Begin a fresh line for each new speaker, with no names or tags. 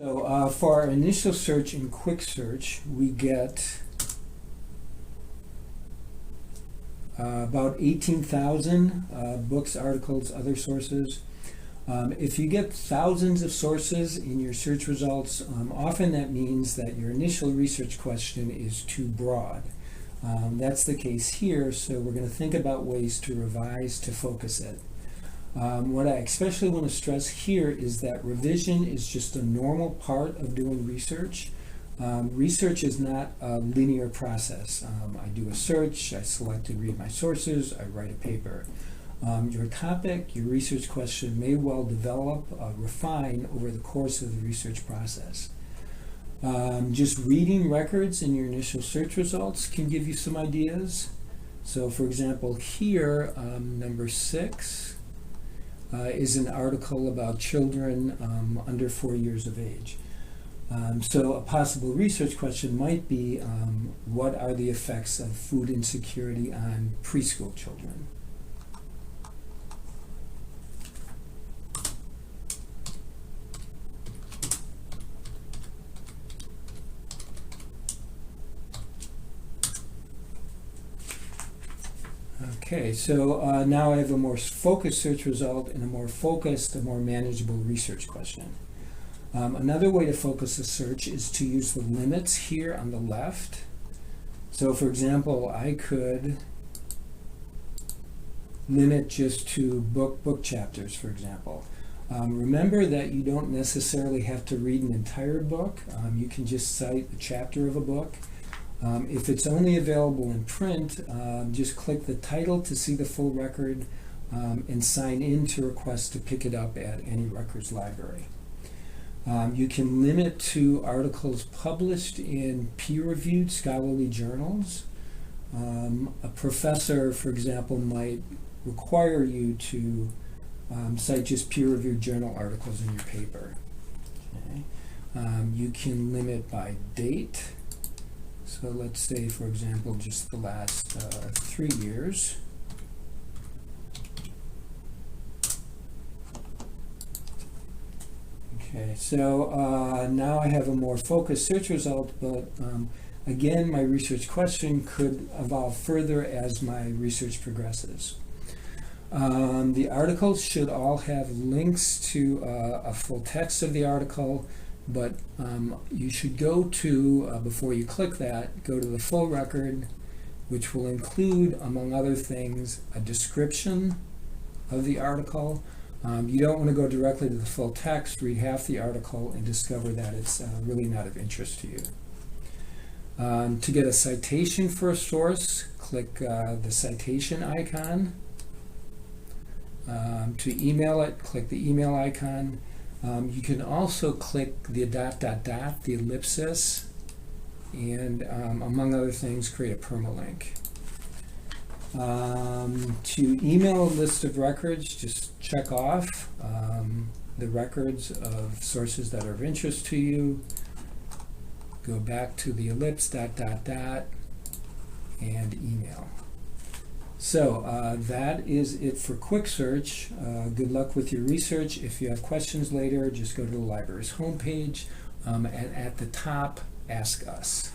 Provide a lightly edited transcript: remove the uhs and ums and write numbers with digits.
So for our initial search in QuickSearch, we get about 18,000 books, articles, other sources. If you get thousands of sources in your search results, often that means that your initial research question is too broad. That's the case here, so we're going to think about ways to revise to focus it. What I especially want to stress here is that revision is just a normal part of doing research. Research is not a linear process. I do a search, I select and read my sources, I write a paper. Your topic, your research question may well develop, refine over the course of the research process. Just reading records in your initial search results can give you some ideas. So for example, here, number 6 is an article about children under 4 years of age. So a possible research question might be, what are the effects of food insecurity on preschool children? Okay, so now I have a more focused search result and a more focused, a more manageable research question. Another way to focus a search is to use the limits here on the left. So for example, I could limit just to book chapters, for example. Remember that you don't necessarily have to read an entire book. You can just cite a chapter of a book. If it's only available in print, just click the title to see the full record and sign in to request to pick it up at any records library. You can limit to articles published in peer-reviewed scholarly journals. A professor, for example, might require you to cite just peer-reviewed journal articles in your paper. Okay. You can limit by date. So let's say, for example, just the last 3 years. Okay, so now I have a more focused search result, but again, my research question could evolve further as my research progresses. The articles should all have links to a full text of the article, but you should go to, before you click that, go to the full record, which will include, among other things, a description of the article. You don't want to go directly to the full text, read half the article, and discover that it's really not of interest to you. To get a citation for a source, click the citation icon. To email it, click the email icon. You can also click the ... the ellipsis, and among other things, create a permalink. To email a list of records, just check off the records of sources that are of interest to you. Go back to the ellipse ... and email. So that is it for QuickSearch. Good luck with your research. If you have questions later, just go to the library's homepage and at the top, Ask Us.